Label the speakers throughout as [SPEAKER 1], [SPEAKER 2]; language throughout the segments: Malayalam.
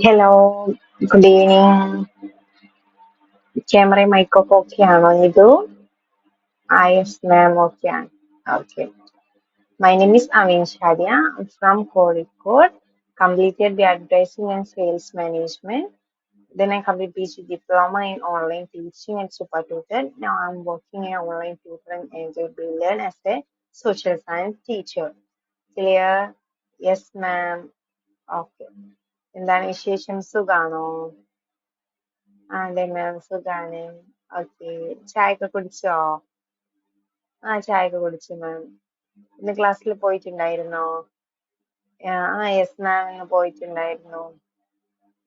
[SPEAKER 1] Hello, good evening. Camera mic okay ആണോ ഇത്? Yes, ma'am, okay. Okay. My name is Amin Shadia. I'm from Kozhikode. Completed the advertising and sales management. Then I completed PG diploma in online teaching and super tutor. Now I'm working in online tutor and Angel Brilliant as a social science teacher. Clear? Yes, ma'am. Okay. എന്താണ് വിശേഷം സുഖാണോ? അതെ മാം സുഖാണ്. ഓക്കെ. ചായയൊക്കെ കുടിച്ചോ? ചായയൊക്കെ കുടിച്ചു മാം. ഇന്ന് ക്ലാസ്സിൽ പോയിട്ടുണ്ടായിരുന്നോ? യെസ് മാം ഇന്ന് പോയിട്ടുണ്ടായിരുന്നു.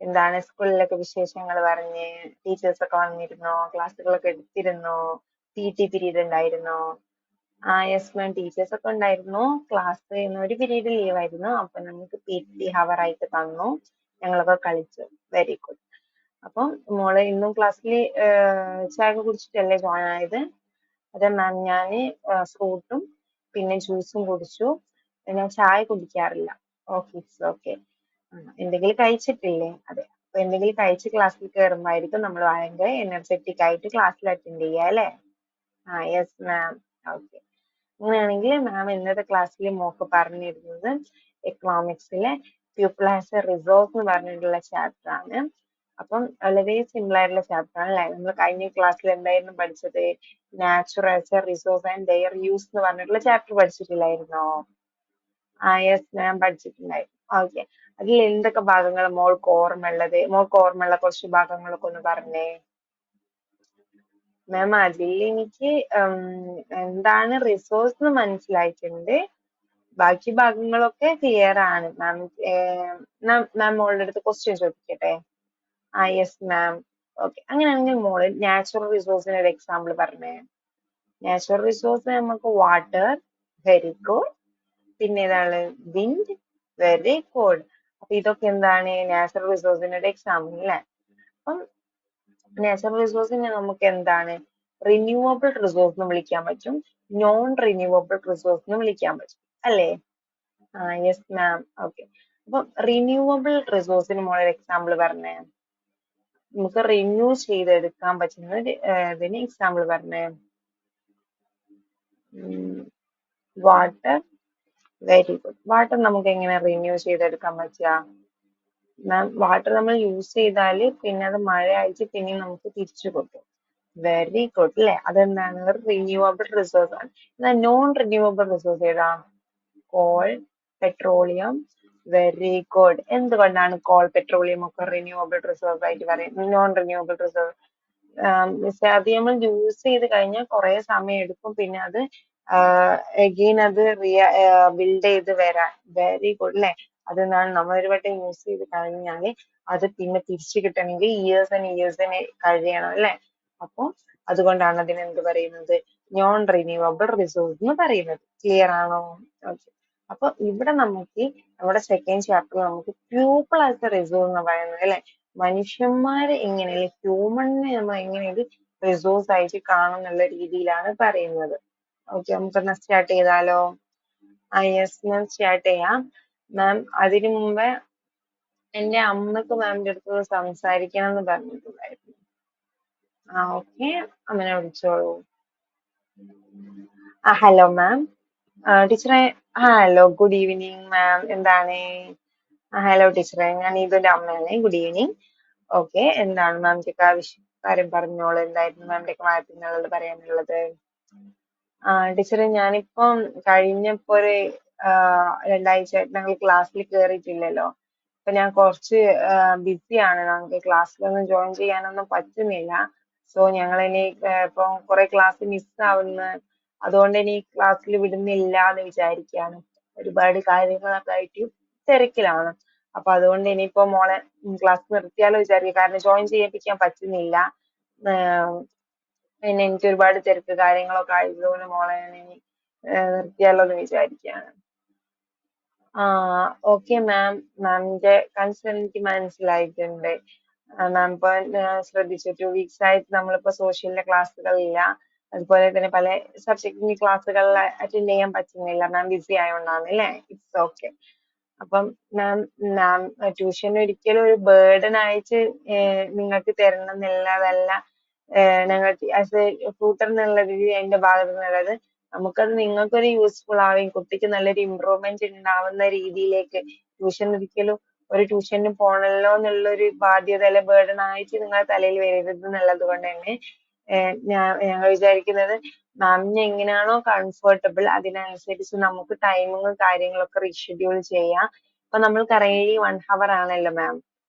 [SPEAKER 1] എന്താണ് സ്കൂളിലൊക്കെ വിശേഷങ്ങൾ പറഞ്ഞ് ടീച്ചേഴ്സ് ഒക്കെ വന്നിരുന്നോ? ക്ലാസ്സുകളൊക്കെ എടുത്തിരുന്നോ? PT പീരീഡ് ഉണ്ടായിരുന്നോ? യെസ് മാം ടീച്ചേഴ്സ് ഒക്കെ ഉണ്ടായിരുന്നു. ക്ലാസ് ഇന്ന് ഒരു പീരീഡ് ലീവ് ആയിരുന്നു. അപ്പൊ നമുക്ക് PT ഹവർ ആയിട്ട് തന്നു. ഞങ്ങളൊക്കെ കളിച്ചു. Very good. അപ്പം മോള് ഇന്നും ക്ലാസ്സിൽ ചായ ഒക്കെ കുടിച്ചിട്ടല്ലേ ജോയിൻ ആയത്? അതെ മാം ഞാൻ ഫ്രൂട്ടും പിന്നെ ജ്യൂസും കുടിച്ചു. ഞാൻ ചായ കുടിക്കാറില്ല. Okay it's okay. എന്തെങ്കിലും കഴിച്ചിട്ടില്ലേ? അതെ. അപ്പൊ എന്തെങ്കിലും കഴിച്ച് ക്ലാസ്സിൽ കയറുമ്പോഴായിരിക്കും നമ്മൾ ഭയങ്കര എനർജറ്റിക് ആയിട്ട് ക്ലാസ്സിൽ അറ്റൻഡ് ചെയ്യുക അല്ലേ? Yes ma'am. ഓക്കെ. അങ്ങനെയാണെങ്കിൽ മാം ഇന്നത്തെ ക്ലാസ്സിൽ മോക്ക് പറഞ്ഞിരുന്നത് എക്കണോമിക്സിലെ പീപ്പിൾ ആസ് എ റിസോഴ്സ് എന്ന് പറഞ്ഞിട്ടുള്ള ചാപ്റ്റർ ആണ്. അപ്പം വളരെ സിമ്പിൾ ആയിട്ടുള്ള ചാപ്റ്റർ ആണ് അല്ലേ? നമ്മൾ കഴിഞ്ഞ ക്ലാസ്സിൽ എന്തായിരുന്നു പഠിച്ചത്? Natural as a resource and their use എന്ന് പറഞ്ഞിട്ടുള്ള ചാപ്റ്റർ പഠിച്ചിട്ടില്ലായിരുന്നോ? യെസ് മാം പഠിച്ചിട്ടുണ്ടായിരുന്നു. ഓക്കെ. അതിൽ എന്തൊക്കെ ഭാഗങ്ങൾ മോൾക്ക് ഓർമ്മയുള്ളത്? മോൾക്ക് ഓർമ്മയുള്ള കുറച്ച് ഭാഗങ്ങളൊക്കെ ഒന്ന് പറഞ്ഞേ. മാം അതിൽ എനിക്ക് എന്താണ് റിസോഴ്സ് എന്ന് മനസ്സിലായിട്ടുണ്ട്. ബാക്കി ഭാഗങ്ങളൊക്കെ ക്ലിയർ ആണ് മാം. മാം മോളുടെ അടുത്ത് ക്വസ്റ്റ്യൻ ചോദിക്കട്ടെ? Yes ma'am. ഓക്കെ. അങ്ങനെയാണെങ്കിൽ മോള് നാച്ചുറൽ റിസോഴ്സിന് ഒരു എക്സാമ്പിൾ പറഞ്ഞേ. നാച്ചുറൽ റിസോഴ്സ് നമുക്ക് വാട്ടർ, വെരി ഗുഡ്. പിന്നെ ഏതാണ്? Wind, very good. അപ്പൊ ഇതൊക്കെ എന്താണ്? നാച്ചുറൽ റിസോഴ്സിന്റെ ഒരു എക്സാമ്പിൾ അല്ലേ? അപ്പം നാച്ചുറൽ റിസോഴ്സിനെ നമുക്ക് എന്താണ്? റിന്യൂവബിൾ റിസോഴ്സ് എന്ന് വിളിക്കാൻ പറ്റും, നോൺ റിന്യൂവബിൾ റിസോഴ്സ് എന്ന് വിളിക്കാൻ പറ്റും അല്ലേ? Yes ma'am. ഓക്കെ. അപ്പം റിന്യൂവബിൾ റിസോഴ്സിന് മോളൊരു എക്സാമ്പിൾ പറഞ്ഞേ. നമുക്ക് റിന്യൂ ചെയ്തെടുക്കാൻ പറ്റുന്ന ഇതിന് എക്സാമ്പിൾ പറഞ്ഞേ. Water, very good. വാട്ടർ നമുക്ക് എങ്ങനെ റിന്യൂ ചെയ്തെടുക്കാൻ പറ്റുക? മാം വാട്ടർ നമ്മൾ യൂസ് ചെയ്താൽ പിന്നെ അത് മഴയായിട്ട് പിന്നെ നമുക്ക് തിരിച്ചു കിട്ടും. വെരി ഗുഡ് അല്ലേ? അതെന്താണ്? ഒരു റിന്യൂവബിൾ റിസോഴ്സ് ആണ്. എന്നാൽ നോൺ റിന്യൂവബിൾ റിസോഴ്സ് ഏതാ? Call, petroleum, very good. എന്തുകൊണ്ടാണ് കോൾ, പെട്രോളിയം ഒക്കെ റിന്യൂവബിൾ റിസോഴ്സ് ആയിട്ട് പറയുന്നത്? നോൺ റിന്യൂവബിൾ റിസോഴ്സ് അത് നമ്മൾ യൂസ് ചെയ്ത് കഴിഞ്ഞാൽ കുറെ സമയം എടുക്കും, പിന്നെ അത് അഗെയിൻ അത് ബിൽഡ് ചെയ്ത് വരാൻ. വെരി ഗുഡ് അല്ലേ? അതെന്താണ്? നമ്മൾ ഒരു വട്ടം യൂസ് ചെയ്ത് കഴിഞ്ഞാൽ അത് പിന്നെ തിരിച്ചു കിട്ടണമെങ്കിൽ ഇയേഴ്സ് ആൻഡ് ഇയേഴ്സിന് കഴിയണം അല്ലേ? അപ്പൊ അതുകൊണ്ടാണ് അതിന് എന്ത് പറയുന്നത്? നോൺ റിന്യൂവബിൾ റിസോഴ്സ് എന്ന് പറയുന്നത്. ക്ലിയർ ആണോ? ഓക്കെ. അപ്പൊ ഇവിടെ നമുക്ക് നമ്മുടെ സെക്കൻഡ് ചാപ്റ്റർ നമുക്ക് പീപ്പിൾ ആസ് എ റിസോഴ്സ് എന്ന് പറയുന്നത് അല്ലെ? മനുഷ്യന്മാരെ എങ്ങനെ, ഹ്യൂമണിനെ നമ്മൾ എങ്ങനെ ഒരു റിസോഴ്സ് ആയിട്ട് കാണും എന്നുള്ള രീതിയിലാണ് പറയുന്നത്. ഓക്കെ. നമുക്കൊന്ന് സ്റ്റാർട്ട് ചെയ്താലോ? യെസ് മാം സ്റ്റാർട്ട് ചെയ്യാം. മാം അതിനു മുമ്പേ എന്റെ അമ്മക്ക് മാമിന്റെ അടുത്ത് സംസാരിക്കണം എന്ന് പറഞ്ഞിട്ടുണ്ടായിരുന്നു. ഓക്കെ. അമ്മനെ വിളിച്ചോളൂ. Hello ma'am. ടീച്ചറെ, ഹലോ ഗുഡ് ഈവനിങ് മാം. എന്താണ്? ഹലോ ടീച്ചറെ, ഞാൻ ഇതിന്റെ അമ്മയാണ്. Good evening. ഓക്കെ. എന്താണ് മാമിന്റെ കാര്യം പറഞ്ഞോളൂ. എന്തായിരുന്നു മാമിന്റെ കാര്യത്തിനുള്ളത് പറയാനുള്ളത്? ടീച്ചറെ, ഞാനിപ്പം കഴിഞ്ഞപ്പോ ഒരു 2 ആഴ്ച ഞങ്ങൾ ക്ലാസ്സിൽ കയറിയിട്ടില്ലല്ലോ. അപ്പൊ ഞാൻ കുറച്ച് ബിസിയാണ്. നമുക്ക് ക്ലാസ്സിലൊന്നും ജോയിൻ ചെയ്യാനൊന്നും പറ്റുന്നില്ല. സോ ഞങ്ങൾ ഇനി ഇപ്പം കുറെ ക്ലാസ് മിസ്സാവുന്ന, അതുകൊണ്ട് ഇനി ക്ലാസ്സിൽ വിടുന്നില്ല എന്ന് വിചാരിക്കുകയാണ്. ഒരുപാട് കാര്യങ്ങളൊക്കെ ആയിട്ട് തിരക്കിലാണ്. അപ്പൊ അതുകൊണ്ട് ഇനിയിപ്പോ മോളെ ക്ലാസ് നിർത്തിയാലോ വിചാരിക്കുക. കാരണം ജോയിൻ ചെയ്യിപ്പിക്കാൻ പറ്റുന്നില്ല. പിന്നെ എനിക്ക് ഒരുപാട് തിരക്ക് കാര്യങ്ങളൊക്കെ ആയതുകൊണ്ട് മോളെ ഞാൻ ഇനി നിർത്തിയാലോ എന്ന് വിചാരിക്കുകയാണ്. Okay ma'am. മാമിന്റെ കൺസേൺ എനിക്ക് മനസ്സിലായിട്ടുണ്ട്. മാം ഇപ്പൊ ശ്രദ്ധിച്ചു 2 വീക്സ് ആയിട്ട് നമ്മളിപ്പോ സോഷ്യലിന്റെ ക്ലാസ്സുകളില്ല. അതുപോലെ തന്നെ പല സബ്ജക്റ്റിന്റെ ക്ലാസ്സുകളിൽ അറ്റൻഡ് ചെയ്യാൻ പറ്റുന്നില്ല, മാം ബിസി ആയതുകൊണ്ടാണ് അല്ലേ? It's okay. അപ്പം മാം ട്യൂഷൻ ഒരിക്കലും ഒരു ബേർഡൻ ആയിട്ട് നിങ്ങൾക്ക് തരണം എന്നുള്ളതല്ല ഞങ്ങൾ ആസ് എ ട്യൂട്ടർ എന്നുള്ള രീതിയിൽ എന്റെ ഭാഗത്ത് നിന്നുള്ളത്. നമുക്കത് നിങ്ങൾക്കൊരു യൂസ്ഫുൾ ആവുകയും കുട്ടിക്ക് നല്ലൊരു ഇമ്പ്രൂവ്മെന്റ് ഉണ്ടാവുന്ന രീതിയിലേക്ക് ട്യൂഷൻ ഒരിക്കലും ഒരു ട്യൂഷന് പോണല്ലോ എന്നുള്ളൊരു ബാധ്യത അല്ലെ ബേർഡൻ ആയിട്ട് നിങ്ങളുടെ തലയിൽ വരരുത് എന്നുള്ളത് കൊണ്ട് തന്നെ ഞങ്ങൾ വിചാരിക്കുന്നത് മാമിന് എങ്ങനെയാണോ കംഫർട്ടബിൾ അതിനനുസരിച്ച് നമുക്ക് ടൈമും കാര്യങ്ങളൊക്കെ റീഷെഡ്യൂൾ ചെയ്യാം. ഇപ്പൊ നമ്മൾ കറങ്ങി 1 hour ആണല്ലോ മാം.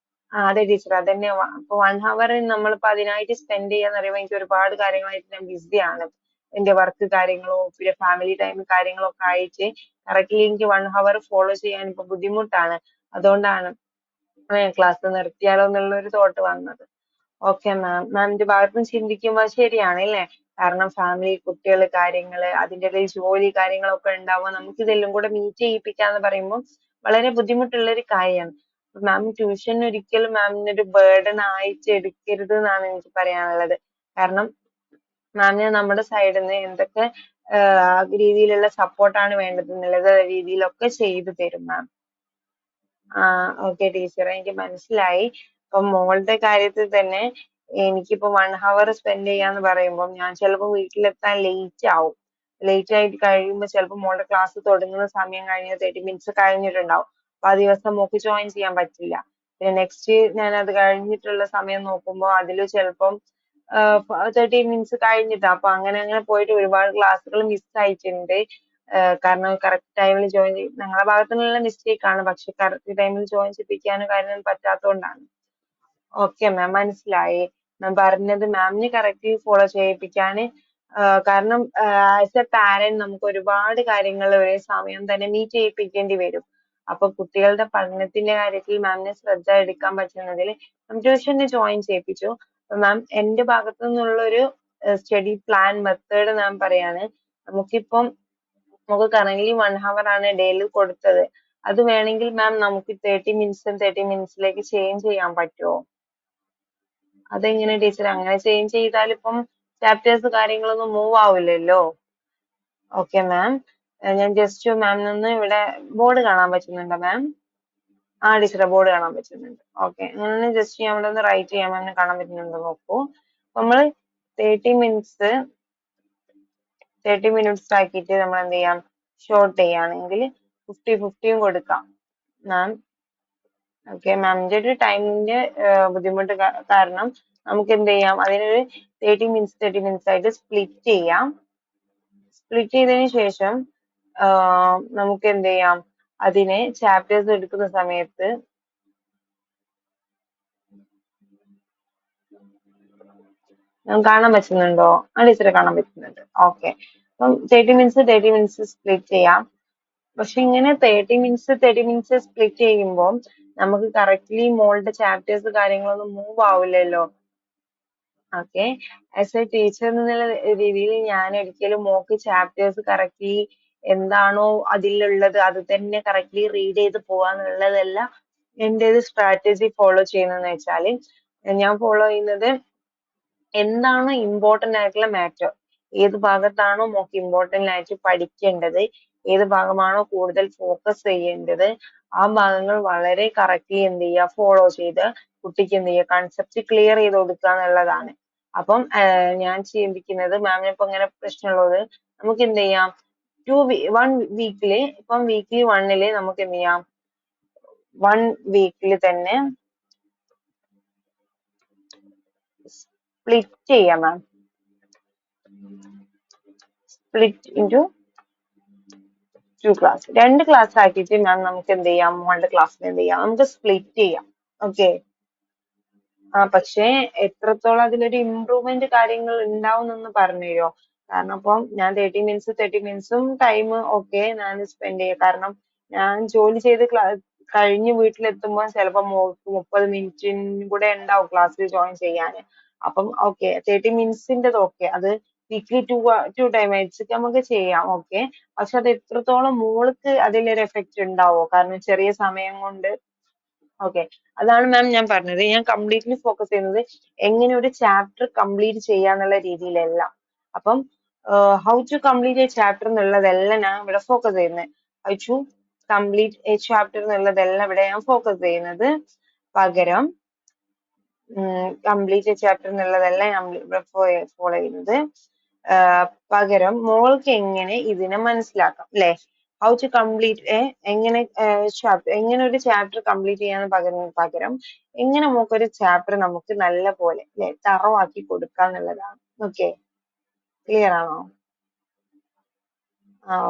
[SPEAKER 1] അതെ ടീച്ചർ, അതന്നെ. ഇപ്പൊ 1 hour നമ്മളിപ്പോ അതിനായിട്ട് സ്പെൻഡ് ചെയ്യാന്ന് പറയുമ്പോൾ എനിക്ക് ഒരുപാട് കാര്യങ്ങളായിട്ട് ഞാൻ ബിസി ആണ്. എന്റെ വർക്ക് കാര്യങ്ങളോ പിന്നെ ഫാമിലി ടൈം കാര്യങ്ങളോ ഒക്കെ ആയിട്ട് കറക്റ്റ്ലി എനിക്ക് 1 hour ഫോളോ ചെയ്യാൻ ഇപ്പൊ ബുദ്ധിമുട്ടാണ്. അതുകൊണ്ടാണ് ക്ലാസ് നിർത്തിയാലോ എന്നുള്ള ഒരു തോട്ട് വന്നത്. ഓക്കെ മാം, മാമിന്റെ ഭാഗത്തുനിന്ന് ചിന്തിക്കുമ്പോൾ ശരിയാണ് അല്ലേ? കാരണം ഫാമിലി, കുട്ടികള്, കാര്യങ്ങള്, അതിന്റെ ഇടയിൽ ജോലി കാര്യങ്ങളൊക്കെ ഉണ്ടാവുമ്പോൾ നമുക്ക് ഇതെല്ലാം കൂടെ മീറ്റ് ചെയ്യിപ്പിക്കാന്ന് പറയുമ്പോൾ വളരെ ബുദ്ധിമുട്ടുള്ള ഒരു കാര്യമാണ്. മാം ട്യൂഷൻ ഒരിക്കലും മാമിന് ഒരു ബേർഡൻ ആയിട്ട് എടുക്കരുത് എന്നാണ് എനിക്ക് പറയാനുള്ളത്. കാരണം മാമിന് നമ്മുടെ സൈഡിൽ നിന്ന് എന്തൊക്കെ രീതിയിലുള്ള സപ്പോർട്ടാണ് വേണ്ടത് എന്നുള്ളത് രീതിയിലൊക്കെ ചെയ്തു തരും മാം. ഓക്കെ ടീച്ചർ, എനിക്ക് മനസ്സിലായി. ഇപ്പൊ മോളുടെ കാര്യത്തിൽ തന്നെ എനിക്കിപ്പോ 1 hour സ്പെൻഡ് ചെയ്യാന്ന് പറയുമ്പോൾ ഞാൻ ചിലപ്പോൾ വീട്ടിലെത്താൻ ലേറ്റ് ആവും. ലേറ്റ് ആയിട്ട് കഴിയുമ്പോൾ ചിലപ്പോൾ മോളുടെ ക്ലാസ് തുടങ്ങുന്ന സമയം കഴിഞ്ഞ് 30 minutes കഴിഞ്ഞിട്ടുണ്ടാവും. അപ്പൊ ആ ദിവസം മോക്ക് ജോയിൻ ചെയ്യാൻ പറ്റില്ല. പിന്നെ നെക്സ്റ്റ് ഞാൻ അത് കഴിഞ്ഞിട്ടുള്ള സമയം നോക്കുമ്പോൾ അതില് ചിലപ്പം 30 minutes കഴിഞ്ഞിട്ടാ. അപ്പൊ അങ്ങനെ അങ്ങനെ പോയിട്ട് ഒരുപാട് ക്ലാസ്സുകൾ മിസ് ആയിട്ടുണ്ട്. കാരണം കറക്റ്റ് ടൈമിൽ ജോയിൻ ചെയ്യും, ഞങ്ങളുടെ ഭാഗത്തു നിന്നുള്ള മിസ്റ്റേക്ക് ആണ്. പക്ഷെ കറക്റ്റ് ടൈമിൽ ജോയിൻ ചെയ്യിപ്പിക്കാനും കാര്യം പറ്റാത്തതുകൊണ്ടാണ്. ഓക്കെ മാം, മനസ്സിലായി. മാം പറഞ്ഞത് മാമിന് കറക്റ്റ്ലി ഫോളോ ചെയ്യിപ്പിക്കാന് കാരണം ആസ് എ പാരന്റ് നമുക്ക് ഒരുപാട് കാര്യങ്ങൾ ഒരേ സമയം തന്നെ മീറ്റ് ചെയ്യിപ്പിക്കേണ്ടി വരും. അപ്പൊ കുട്ടികളുടെ പഠനത്തിന്റെ കാര്യത്തിൽ മാമിന് ശ്രദ്ധ എടുക്കാൻ പറ്റുന്നതിൽ മാം ട്യൂഷന് ജോയിൻ ചെയ്യിപ്പിച്ചു. മാം എന്റെ ഭാഗത്തു നിന്നുള്ള ഒരു സ്റ്റഡി പ്ലാൻ മെത്തേഡ് മാം പറയാണ്. നമുക്കിപ്പം നമുക്ക് കറന്റ് 1 hour ആണ് ഡെയിലി കൊടുത്തത്. അത് വേണമെങ്കിൽ മാം നമുക്ക് 30 minutes ചേഞ്ച് ചെയ്യാൻ പറ്റുമോ? അതെങ്ങനെ ടീച്ചർ? അങ്ങനെ ചേഞ്ച് ചെയ്താൽ ഇപ്പം ചാപ്റ്റേഴ്സ് കാര്യങ്ങളൊന്നും മൂവ് ആവില്ലല്ലോ. ഓക്കെ മാം, ഞാൻ ജസ്റ്റ് മാമിനൊന്ന് ഇവിടെ ബോർഡ് കാണാൻ പറ്റുന്നുണ്ടോ മാം? ടീച്ചറെ ബോർഡ് കാണാൻ പറ്റുന്നുണ്ട്. ഓക്കെ, അങ്ങനെ ജസ്റ്റ് ഞാൻ ഇവിടെ ഒന്ന് റൈറ്റ് ചെയ്യാൻ മാമിന് കാണാൻ പറ്റുന്നുണ്ടോ നോക്കൂ. നമ്മള് 30 minutes ആക്കിയിട്ട് നമ്മൾ എന്ത് ചെയ്യാം, ഷോർട്ട് ചെയ്യുകയാണെങ്കിൽ 50-50 കൊടുക്കാം മാം. ഓക്കെ, മാമിന്റെ ഒരു ടൈമിന്റെ ബുദ്ധിമുട്ട് കാരണം നമുക്ക് എന്ത് ചെയ്യാം, അതിനൊരു 30 minutes ആയിട്ട് സ്പ്ലിറ്റ് ചെയ്യാം. സ്പ്ലിറ്റ് ചെയ്തതിന് ശേഷം നമുക്ക് എന്ത് ചെയ്യാം, അതിനെ ചാപ്റ്റേഴ്സ് എടുക്കുന്ന സമയത്ത് കാണാൻ പറ്റുന്നുണ്ടോ? ടീച്ചറെ കാണാൻ പറ്റുന്നുണ്ട്. ഓക്കെ, അപ്പം 30 minutes സ്പ്ലിറ്റ് ചെയ്യാം. പക്ഷെ ഇങ്ങനെ 30 minutes സ്പ്ലിറ്റ് ചെയ്യുമ്പോൾ നമുക്ക് കറക്റ്റ്ലി മോളുടെ ചാപ്റ്റേഴ്സ് കാര്യങ്ങളൊന്നും മൂവ് ആവില്ലല്ലോ. ഓക്കെ, ആസ് എ ടീച്ചർ എന്നുള്ള രീതിയിൽ ഞാൻ ഒരിക്കലും മോക്ക് ചാപ്റ്റേഴ്സ് കറക്റ്റ്ലി എന്താണോ അതിലുള്ളത് അത് തന്നെ കറക്റ്റ്ലി റീഡ് ചെയ്ത് പോവാന്നുള്ളതല്ല എന്റെ ഒരു സ്ട്രാറ്റജി ഫോളോ ചെയ്യുന്നതെന്ന് വെച്ചാല് ഞാൻ ഫോളോ ചെയ്യുന്നത് എന്താണോ ഇമ്പോർട്ടന്റ് ആയിട്ടുള്ള മാറ്റർ, ഏത് ഭാഗത്താണോ മോക്ക് ഇമ്പോർട്ടന്റ് ആയിട്ട് പഠിക്കേണ്ടത്, ഏത് ഭാഗമാണോ കൂടുതൽ ഫോക്കസ് ചെയ്യേണ്ടത്, ആ ഭാഗങ്ങൾ വളരെ കറക്റ്റ്ലി എന്ത് ചെയ്യുക, ഫോളോ ചെയ്ത് കുട്ടിക്ക് എന്ത് ചെയ്യുക, കൺസെപ്റ്റ് ക്ലിയർ ചെയ്ത് കൊടുക്കുക എന്നുള്ളതാണ്. അപ്പം ഞാൻ ചിന്തിക്കുന്നത് മാമിന് ഇപ്പൊ ഇങ്ങനെ പ്രശ്നമുള്ളത് നമുക്ക് എന്ത് ചെയ്യാം, 1 വീക്കില് ഇപ്പം വീക്ക്ലി 1 നമുക്ക് എന്ത് ചെയ്യാം, 1 വീക്കിൽ തന്നെ സ്പ്ലിറ്റ് ചെയ്യാം മാം. സ്പ്ലിറ്റ് ഇൻറ്റു 2 ക്ലാസ്, 2 ക്ലാസ് ആക്കിയിട്ട് മാം നമുക്ക് എന്ത് ചെയ്യാം, മോളുടെ ക്ലാസ്സിൽ എന്ത് ചെയ്യാം, നമുക്ക് സ്പ്ലിറ്റ് ചെയ്യാം. ഓക്കെ, പക്ഷേ എത്രത്തോളം അതിലൊരു ഇമ്പ്രൂവ്മെന്റ് കാര്യങ്ങൾ ഉണ്ടാവും എന്നൊന്ന് പറഞ്ഞു തരുമോ? കാരണം ഇപ്പം ഞാൻ 30 minutes ടൈം ഓക്കെ ഞാൻ സ്പെൻഡ് ചെയ്യും. കാരണം ഞാൻ ജോലി ചെയ്ത് കഴിഞ്ഞ് വീട്ടിലെത്തുമ്പോൾ ചിലപ്പോൾ മോൾക്ക് 30 minutes കൂടെ ഉണ്ടാവും ക്ലാസ്സിൽ ജോയിൻ ചെയ്യാൻ. അപ്പം ഓക്കെ 30 minutes ഓക്കെ, അത് വീക്ക്ലി ടു ടൈം ആയിട്ട് നമുക്ക് ചെയ്യാം. ഓക്കെ, പക്ഷെ അത് എത്രത്തോളം മോൾക്ക് അതിലൊരു എഫക്റ്റ് ഉണ്ടാവോ? കാരണം ചെറിയ സമയം കൊണ്ട് ഓക്കെ, അതാണ് മാം ഞാൻ പറഞ്ഞത്. ഞാൻ കംപ്ലീറ്റ്ലി ഫോക്കസ് ചെയ്യുന്നത് എങ്ങനെ ഒരു ചാപ്റ്റർ കംപ്ലീറ്റ് ചെയ്യാന്നുള്ള രീതിയിലല്ല. അപ്പം how to complete a chapter എന്നുള്ളതെല്ലാം ഞാൻ ഇവിടെ ഫോക്കസ് ചെയ്യുന്നത്. How to complete a chapter എന്നുള്ളതെല്ലാം ഇവിടെ ഞാൻ ഫോക്കസ് ചെയ്യുന്നത്. പകരം കംപ്ലീറ്റ് ചാപ്റ്റർ എന്നുള്ളതെല്ലാം ഞാൻ ഇവിടെ ഫോളോ ചെയ്യുന്നത്. പകരം മോൾക്ക് എങ്ങനെ ഇതിനെ മനസ്സിലാക്കാം അല്ലെ? ഹൗ ടു കംപ്ലീറ്റ് എങ്ങനെ എങ്ങനെ ഒരു ചാപ്റ്റർ കംപ്ലീറ്റ് ചെയ്യാന്ന് പകരം എങ്ങനെ മോക്കൊരു ചാപ്റ്റർ നമുക്ക് നല്ല പോലെ അല്ലെ തറവാക്കി കൊടുക്കാം എന്നുള്ളതാണ്. ഓക്കെ, ക്ലിയർ ആണോ?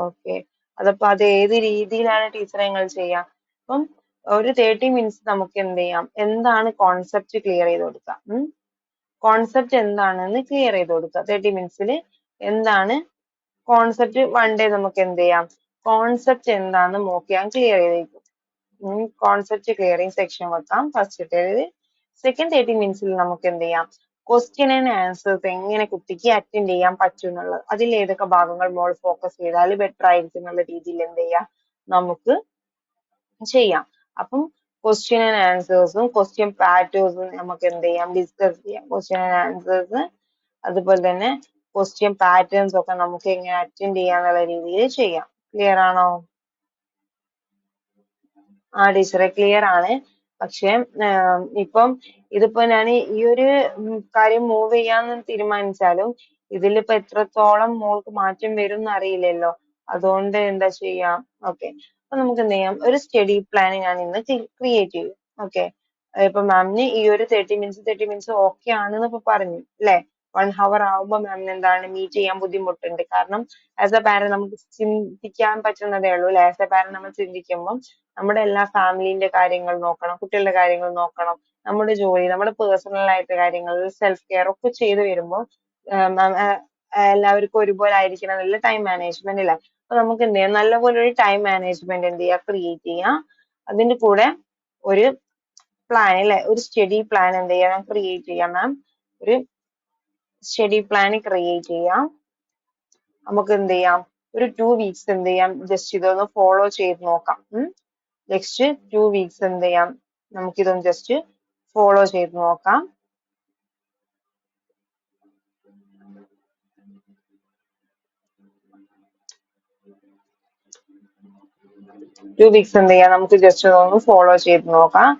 [SPEAKER 1] ഓക്കെ. അതപ്പോ അത് ഏത് രീതിയിലാണ് ടീച്ചറെ നിങ്ങൾ ചെയ്യാം? അപ്പം ഒരു 30 മിനിറ്റ്സ് നമുക്ക് എന്ത് ചെയ്യാം, എന്താണ് കോൺസെപ്റ്റ് ക്ലിയർ ചെയ്ത് കൊടുക്കാം. കോൺസെപ്റ്റ് എന്താണെന്ന് ക്ലിയർ ചെയ്ത് കൊടുക്കുക. 30 മിനിറ്റ്സിൽ എന്താണ് കോൺസെപ്റ്റ്, വൺ ഡേ നമുക്ക് എന്ത് ചെയ്യാം, കോൺസെപ്റ്റ് എന്താണെന്ന് നോക്കിയാൽ ക്ലിയർ ചെയ്തേക്കും. കോൺസെപ്റ്റ് ക്ലിയറിംഗ് സെക്ഷൻ വെക്കാം ഫസ്റ്റത്തേത്. സെക്കൻഡ് 30 മിനിറ്റ്സിൽ നമുക്ക് എന്ത് ചെയ്യാം, ക്വസ്റ്റ്യൻ ആൻഡ് ആൻസേഴ്സ് എങ്ങനെ കുട്ടിക്ക് അറ്റൻഡ് ചെയ്യാൻ പറ്റും എന്നുള്ളത്, അതിൽ ഏതൊക്കെ ഭാഗങ്ങൾ മോൾ ഫോക്കസ് ചെയ്താൽ ബെറ്റർ ആയിരിക്കും എന്നുള്ള രീതിയിൽ എന്ത് ചെയ്യാം, നമുക്ക് ചെയ്യാം. അപ്പം ക്വസ്റ്റ്യൻ ആൻഡ് ആൻസേഴ്സും ക്വസ്റ്റ്യൻ പാറ്റേൺസും നമുക്ക് എന്ത് ചെയ്യാം, ഡിസ്കസ് ചെയ്യാം. ക്വസ്റ്റ്യൻ ആൻഡ് ആൻസേഴ്സ് അതുപോലെ തന്നെ ക്വസ്റ്റ്യൻ പാറ്റേൺസ് ഒക്കെ നമുക്ക് എങ്ങനെ അറ്റൻഡ് ചെയ്യാന്നുള്ള രീതിയിൽ ചെയ്യാം. ക്ലിയർ ആണോ? ടീച്ചറെ ക്ലിയർ ആണ്. പക്ഷെ ഇപ്പം ഇതിപ്പോ ഞാൻ ഈ ഒരു കാര്യം മൂവ് ചെയ്യാന്ന് തീരുമാനിച്ചാലും ഇതിലിപ്പോ എത്രത്തോളം മോൾക്ക് മാറ്റം വരും എന്ന് അറിയില്ലല്ലോ. അതുകൊണ്ട് എന്താ ചെയ്യാം, ഓക്കെ, അപ്പൊ നമുക്ക് എന്ത് ചെയ്യാം, ഒരു സ്റ്റഡി പ്ലാൻ ഞാൻ ഇന്ന് ക്രിയേറ്റ് ചെയ്യും. ഓക്കെ, ഇപ്പൊ മാമിന് ഈ ഒരു 30 മിനിറ്റ്സ് ഓക്കെ ആണെന്ന് ഇപ്പൊ പറഞ്ഞു അല്ലെ? 1 hour ആവുമ്പോ മാമിന് എന്താണ് മീറ്റ് ചെയ്യാൻ ബുദ്ധിമുട്ടുണ്ട്. കാരണം ആസ് എ പാരന്റ് നമുക്ക് ചിന്തിക്കാൻ പറ്റുന്നതേ ഉള്ളൂ അല്ലെ? ആസ് എ പാരന്റ് നമ്മൾ ചിന്തിക്കുമ്പോൾ നമ്മുടെ എല്ലാ ഫാമിലിന്റെ കാര്യങ്ങൾ നോക്കണം, കുട്ടികളുടെ കാര്യങ്ങൾ നോക്കണം, നമ്മുടെ ജോലി, നമ്മുടെ പേഴ്സണൽ ആയിട്ട് കാര്യങ്ങൾ, സെൽഫ് കെയർ ഒക്കെ ചെയ്തു വരുമ്പോൾ എല്ലാവർക്കും ഒരുപോലെ ആയിരിക്കണം എന്നുള്ള ടൈം മാനേജ്മെന്റ് ഇല്ല. അപ്പൊ നമുക്ക് എന്ത് ചെയ്യാം, നല്ലപോലെ ഒരു ടൈം മാനേജ്മെന്റ് എന്ത് ചെയ്യാം, ക്രിയേറ്റ് ചെയ്യാം. അതിന്റെ കൂടെ ഒരു പ്ലാൻ അല്ലെ, ഒരു സ്റ്റഡി പ്ലാൻ എന്ത് ചെയ്യാം, ക്രിയേറ്റ് ചെയ്യാം മാം. ഒരു സ്റ്റഡി പ്ലാൻ ക്രിയേറ്റ് ചെയ്യാം. നമുക്ക് എന്ത് ചെയ്യാം, ഒരു 2 വീക്സ് എന്ത് ചെയ്യാം, ജസ്റ്റ് ഇതൊന്ന് ഫോളോ ചെയ്ത് നോക്കാം. നെക്സ്റ്റ് 2 വീക്സ് എന്ത് ചെയ്യാം, നമുക്കിതൊന്ന് ജസ്റ്റ് ഫോളോ ചെയ്ത് നോക്കാം. ടു വീക്സ് എന്ത് ചെയ്യാം, നമുക്ക് ജസ്റ്റ് ഒന്ന് ഫോളോ ചെയ്ത് നോക്കാം.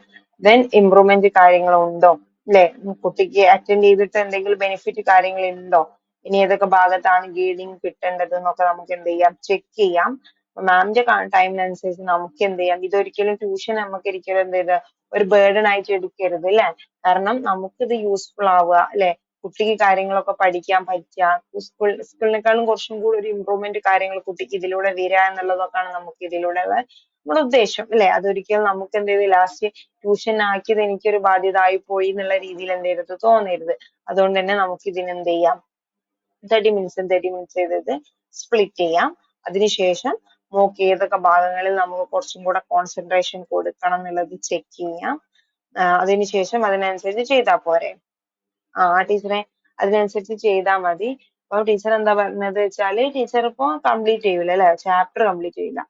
[SPEAKER 1] ദെൻ ഇംപ്രൂവ്മെന്റ് കാര്യങ്ങൾ ഉണ്ടോ അല്ലെ, കുട്ടിക്ക് അറ്റൻഡ് ചെയ്തിട്ട് എന്തെങ്കിലും ബെനിഫിറ്റ് കാര്യങ്ങൾ ഉണ്ടോ, ഇനി ഏതൊക്കെ ഭാഗത്താണ് ഗെയിനിങ് കിട്ടേണ്ടത് എന്നൊക്കെ നമുക്ക് എന്ത് ചെയ്യാം, ചെക്ക് ചെയ്യാം. മാമിന്റെ ടൈമിനനുസരിച്ച് നമുക്ക് എന്ത് ചെയ്യാം, ഇതൊരിക്കലും ട്യൂഷൻ നമുക്ക് ഒരിക്കലും എന്ത് ചെയ്ത് ഒരു ബേർഡൻ ആയിട്ട് എടുക്കരുത് അല്ലെ? കാരണം നമുക്കിത് യൂസ്ഫുൾ ആവുക അല്ലെ, കുട്ടിക്ക് കാര്യങ്ങളൊക്കെ പഠിക്കാൻ പറ്റുക, സ്കൂളിനേക്കാളും കുറച്ചും കൂടി ഒരു ഇമ്പ്രൂവ്മെന്റ് കാര്യങ്ങൾ കുട്ടിക്ക് ഇതിലൂടെ വരിക എന്നുള്ളതൊക്കെയാണ് നമുക്ക് ഇതിലൂടെ നമ്മുടെ ഉദ്ദേശം അല്ലെ? അതൊരിക്കലും നമുക്ക് എന്ത് ചെയ്ത് ലാസ്റ്റ് ട്യൂഷൻ ആക്കിയത് എനിക്കൊരു ബാധ്യത ആയി പോയി എന്നുള്ള രീതിയിൽ എന്ത് ചെയ്യരുത്, തോന്നരുത്. അതുകൊണ്ട് തന്നെ നമുക്ക് ഇതിന് എന്ത് ചെയ്യാം, 30 മിനിറ്റ്സ് ചെയ്തത് സ്പ്ലിറ്റ് ചെയ്യാം. അതിനുശേഷം നോക്കി ഏതൊക്കെ ഭാഗങ്ങളിൽ നമുക്ക് കുറച്ചും കൂടെ കോൺസെൻട്രേഷൻ കൊടുക്കണം എന്നുള്ളത് ചെക്ക് ചെയ്യാം. അതിനുശേഷം അതിനനുസരിച്ച് ചെയ്താൽ പോരെ? ടീച്ചറെ അതിനനുസരിച്ച് ചെയ്താൽ മതി. അപ്പൊ ടീച്ചർ എന്താ പറഞ്ഞത് വെച്ചാല്, ടീച്ചർ ഇപ്പൊ കംപ്ലീറ്റ് ചെയ്യൂല അല്ലെ, ചാപ്റ്റർ കംപ്ലീറ്റ് ചെയ്യില്ല.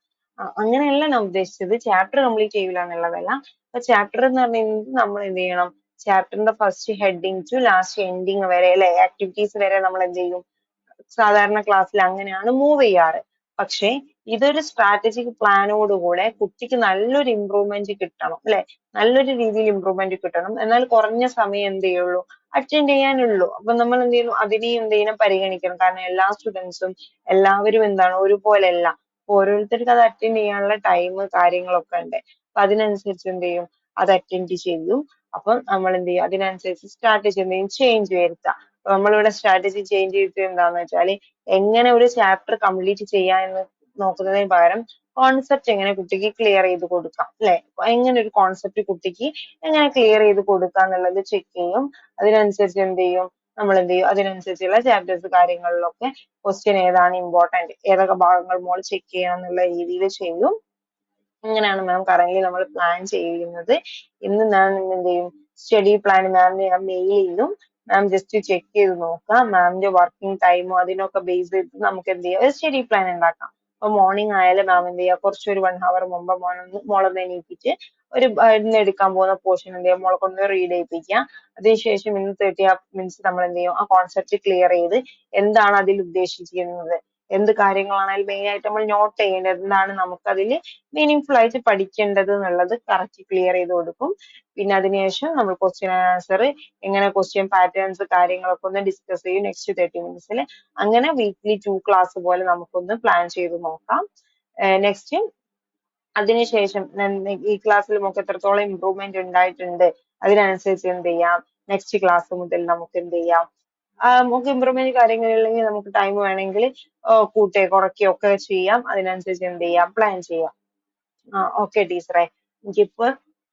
[SPEAKER 1] അങ്ങനെയല്ല ഞാൻ ഉദ്ദേശിച്ചത്, ചാപ്റ്റർ കംപ്ലീറ്റ് ചെയ്യൂല എന്നുള്ളതല്ല. അപ്പൊ ചാപ്റ്റർ എന്ന് പറഞ്ഞാൽ നമ്മൾ എന്ത് ചെയ്യണം, ചാപ്റ്ററിന്റെ first heading to last ending വരെ അല്ലെ, ആക്ടിവിറ്റീസ് വരെ നമ്മൾ എന്ത് ചെയ്യും, സാധാരണ ക്ലാസ്സിൽ അങ്ങനെയാണ് മൂവ് ചെയ്യാറ്. പക്ഷെ ഇതൊരു സ്ട്രാറ്റജിക് പ്ലാനോടുകൂടെ കുട്ടിക്ക് നല്ലൊരു ഇമ്പ്രൂവ്മെന്റ് കിട്ടണം അല്ലെ, നല്ലൊരു രീതിയിൽ ഇമ്പ്രൂവ്മെന്റ് കിട്ടണം. എന്നാൽ കുറഞ്ഞ സമയം എന്ത് ചെയ്യുള്ളൂ, അറ്റൻഡ് ചെയ്യാനുള്ളൂ. അപ്പൊ നമ്മൾ എന്ത് ചെയ്യുന്നു, അതിനെയും എന്ത് ചെയ്യണം, പരിഗണിക്കണം. കാരണം എല്ലാ സ്റ്റുഡൻസും എല്ലാവരും എന്താണ് ഒരുപോലെ അല്ല. ഓരോരുത്തർക്ക് അത് അറ്റൻഡ് ചെയ്യാനുള്ള ടൈം കാര്യങ്ങളൊക്കെ ഉണ്ട്. അപ്പൊ അതിനനുസരിച്ച് എന്ത് ചെയ്യും, അത് അറ്റൻഡ് ചെയ്യും. അപ്പം നമ്മൾ എന്ത് ചെയ്യും, അതിനനുസരിച്ച് സ്ട്രാറ്റജി എന്തെങ്കിലും ചേഞ്ച് വരുത്താം. നമ്മളിവിടെ സ്ട്രാറ്റജി ചേഞ്ച് ചെയ്തിട്ട് എന്താന്ന് വെച്ചാല്, എങ്ങനെ ഒരു ചാപ്റ്റർ കംപ്ലീറ്റ് ചെയ്യാം എന്ന് നോക്കുന്നതിന് പകരം കോൺസെപ്റ്റ് എങ്ങനെ കുട്ടിക്ക് ക്ലിയർ ചെയ്ത് കൊടുക്കാം അല്ലെ, എങ്ങനെ ഒരു കോൺസെപ്റ്റ് കുട്ടിക്ക് എങ്ങനെ ക്ലിയർ ചെയ്ത് കൊടുക്കാം എന്നുള്ളത് ചെക്ക് ചെയ്യും. അതിനനുസരിച്ച് എന്ത് ചെയ്യും, നമ്മൾ എന്ത് ചെയ്യും, അതിനനുസരിച്ചുള്ള ചാപ്റ്റേഴ്സ് കാര്യങ്ങളിലൊക്കെ ക്വസ്റ്റ്യൻ ഏതാണ് ഇമ്പോർട്ടന്റ്, ഏതൊക്കെ ഭാഗങ്ങൾ മോൾ ചെക്ക് ചെയ്യണം എന്നുള്ള രീതിയിൽ ചെയ്യും. അങ്ങനെയാണ് മാം കറന്റ് നമ്മൾ പ്ലാൻ ചെയ്യുന്നത്. ഇന്ന് ഞാൻ എന്ത് ചെയ്യും, സ്റ്റഡി പ്ലാൻ മാമിന് ഞാൻ മെയിൽ ചെയ്യും. മാം ജസ്റ്റ് ചെക്ക് ചെയ്ത് നോക്കാം. മാമിന്റെ വർക്കിംഗ് ടൈമും അതിനൊക്കെ ബേസ് ചെയ്ത് നമുക്ക് എന്ത് ചെയ്യാം, ഒരു സ്റ്റഡി പ്ലാൻ ഉണ്ടാക്കാം. അപ്പൊ മോർണിംഗ് ആയാലും മാം എന്ത് ചെയ്യുക, കുറച്ചൊരു 1 hour മുമ്പ് മോളൊന്ന് എണീപ്പിച്ച് ഇന്ന് എടുക്കാൻ പോകുന്ന പോർഷൻ എന്ത് ചെയ്യുക, മോളെ കൊണ്ട് റീഡ് ചെയ്യിപ്പിക്കുക. അതിനുശേഷം ഇന്ന് 30 minutes നമ്മൾ എന്ത് ചെയ്യും, ആ കോൺസെപ്റ്റ് ക്ലിയർ ചെയ്ത് എന്താണ് അതിൽ ഉദ്ദേശിച്ചിരുന്നത്, എന്ത് കാര്യങ്ങളാണ് അതിൽ മെയിൻ ആയിട്ട് നമ്മൾ നോട്ട് ചെയ്യേണ്ടത്, എന്താണ് നമുക്കതിൽ മീനിങ് ആയിട്ട് പഠിക്കേണ്ടത് എന്നുള്ളത് കറക്റ്റ് ക്ലിയർ ചെയ്ത് കൊടുക്കും. പിന്നെ അതിനുശേഷം നമ്മൾ ക്വസ്റ്റ്യൻ ആൻസർ, എങ്ങനെ ക്വസ്റ്റ്യൻ പാറ്റേൺസ് കാര്യങ്ങളൊക്കെ ഒന്ന് ഡിസ്കസ് ചെയ്യും നെക്സ്റ്റ് 30 minutes. അങ്ങനെ വീക്ക്ലി 2 ക്ലാസ് പോലെ നമുക്കൊന്ന് പ്ലാൻ ചെയ്ത് നോക്കാം. നെക്സ്റ്റ് അതിനുശേഷം ഈ ക്ലാസ്സിൽ നമുക്ക് എത്രത്തോളം ഇമ്പ്രൂവ്മെന്റ് ഉണ്ടായിട്ടുണ്ട്, അതിനനുസരിച്ച് എന്ത് ചെയ്യാം, നെക്സ്റ്റ് ക്ലാസ് മുതൽ നമുക്ക് എന്ത് ചെയ്യാം, നമുക്ക് ഇമ്പ്രൂവ്മെന്റ് കാര്യങ്ങളില്ലെങ്കിൽ നമുക്ക് ടൈം വേണമെങ്കിൽ കൂട്ടുകയോ കുറയ്ക്കുകയോ ഒക്കെ ചെയ്യാം. അതിനനുസരിച്ച് എന്ത് ചെയ്യാം, പ്ലാൻ ചെയ്യാം. ഓക്കെ ടീച്ചറെ, എനിക്കിപ്പോ